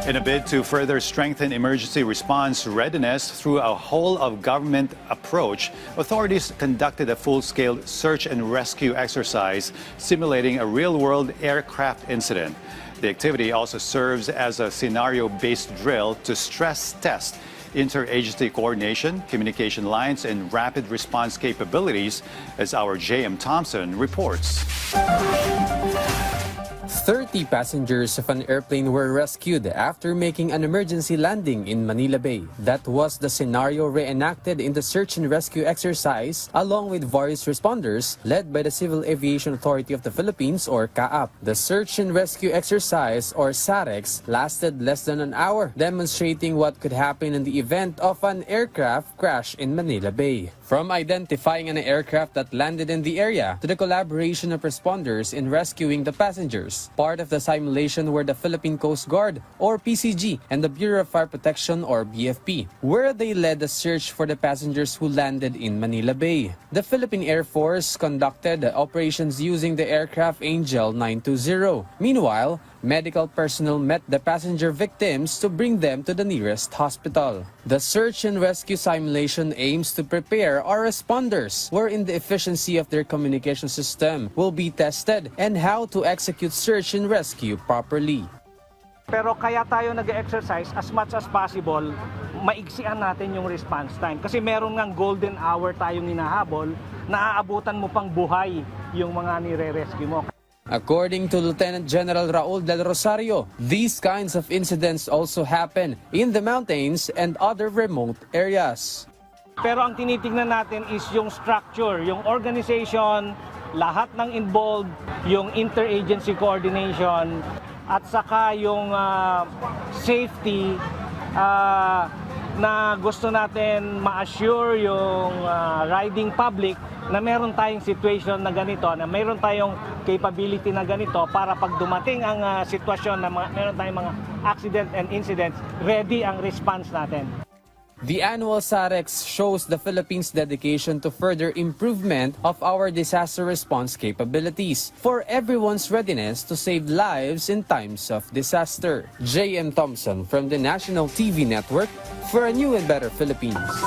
In a bid to further strengthen emergency response readiness through a whole-of-government approach, authorities conducted a full-scale search and rescue exercise simulating a real-world aircraft incident. The activity also serves as a scenario-based drill to stress test interagency coordination, communication lines, and rapid response capabilities, as our J.M. Thompson reports. 30 passengers of an airplane were rescued after making an emergency landing in Manila Bay. That was the scenario reenacted in the search and rescue exercise along with various responders led by the Civil Aviation Authority of the Philippines or CAAP. The search and rescue exercise or SAREX lasted less than an hour, demonstrating what could happen in the event of an aircraft crash in Manila Bay. From identifying an aircraft that landed in the area to the collaboration of responders in rescuing the passengers. Part of the simulation were the Philippine Coast Guard or PCG and the Bureau of Fire Protection or BFP, where they led the search for the passengers who landed in Manila Bay. The Philippine Air Force conducted operations using the aircraft Angel 920. Meanwhile, medical personnel met the passenger victims to bring them to the nearest hospital. The search and rescue simulation aims to prepare our responders wherein the efficiency of their communication system will be tested and how to execute search and rescue properly. Pero kaya tayo nag-exercise as much as possible, maiksian natin yung response time. Kasi meron ngang golden hour tayong hinahabol, naaabutan mo pang buhay yung mga nire-rescue mo. According to Lieutenant General Raul Del Rosario, these kinds of incidents also happen in the mountains and other remote areas. Pero ang tinitingnan natin is yung structure, yung organization, lahat ng involved, yung interagency coordination, at saka yung safety na gusto natin ma-assure yung riding public na meron tayong situation na ganito, na meron tayong capability na ganito para pag dumating ang sitwasyon na meron tayong mga accident and incidents, ready ang response natin. The annual SAREX shows the Philippines' dedication to further improvement of our disaster response capabilities for everyone's readiness to save lives in times of disaster. J.M. Thompson from the National TV Network for a new and better Philippines.